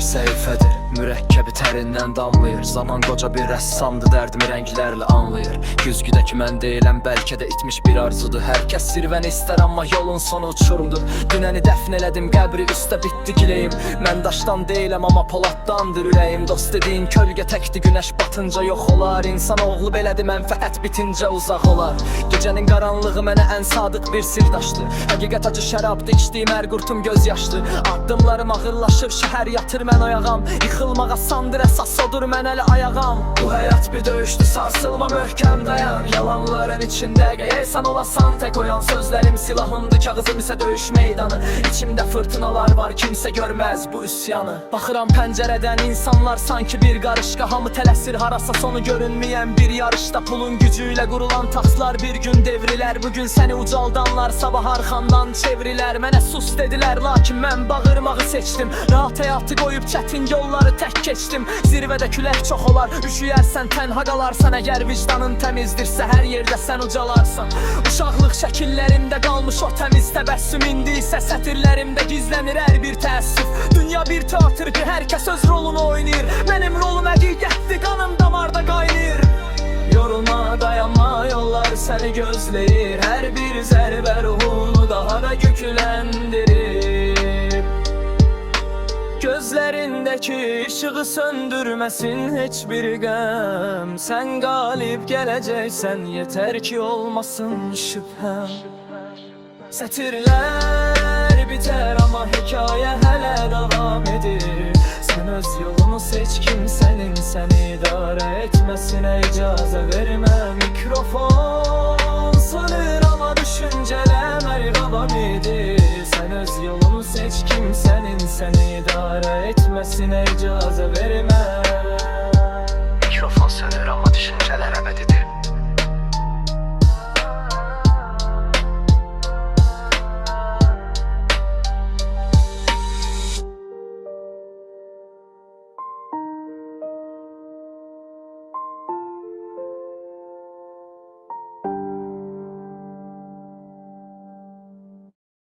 səhifədir, mürəkkəbi tərindən damlayır. Zaman qoca bir rəssamdır, dərdimi rənglərlə anlayır. Güzgüdəki mən deyiləm, bəlkə də itmiş bir arzudur. Hər kəs sirvəni istər, amma yolun sonu uçurumdur. Dünəni dəfn elədim, qəbri üstə bitdi giləyim. Mən daşdan deyiləm, amma poladdandır ürəyim. Dost dediyin kölgə təkdi, günəş batınca yox olar. İnsan oğlu belədir, mənfəət bitincə uzaq olar. Gecənin qaranlığı mənə ən sadıq bir sirdaşdır. Həqiqət acı şərabdı, içdiyim hər qurtum göz yaşdı. Addımlarım ağırlaşır, şəhər yatır mən oyağam. Yıxılmağa sandır, əsas odur mən əli ayağam. Bu həyat bir döyüşdü, sarsılma möhkəm dayan. Yalanların içində qəyərsən olasan tək oyan. Sözlərim silahımdı, kağızım isə döyüş meydanı. İçimdə fırtınalar var, kimsə görməz bu üsyanı. Baxıram pəncərədən, insanlar sanki bir qarışqa. Hamı tələsir harasa, sonu görünməyən bir yarışda. Pulun gücü ilə qurulan taxtlar bir gün devrilər. Bugün səni ucaldanlar, sabah arxandan çevrilər. Mənə sus dedilər, lakin mən bağırmağı seçdim. Rahat həyatı qoyub çətin yolları tək keçdim. Zirvədə külək çox olar, üşüyərsən, tənha qalarsan. Əgər vicdanın təmizdirsə, hər yerdə sən ucalarsan. Uşaqlıq şəkillərimdə qalmış o təmiz təbəssüm. İndi isə sətirlərimdə gizlənir hər bir təəssüf. Dünya bir teatrdır, hər kəs öz rolunu oynayır. Mənim rolum həqiqətdir, qanım damarda qaynayır. Yorulma, dayanma, yollar səni gözləyir. Hər bir zərbə ruhunu daha da yükləndirir. Gözlərindəki işığı söndürməsin heç bir qəm. Sən qalib gələcəksən, yetər ki olmasın şübhəm. Sətirlər bitər, amma hekayə hələ davam edir. Sən öz yolunu seç, kimsənin səni idarə etməsinə icazə vermə. Mikrofon sınır, amma düşüncələm hər qavam edir. Sən öz yolunu seç, kimsənin səni idarə etməsinə icazə vermə.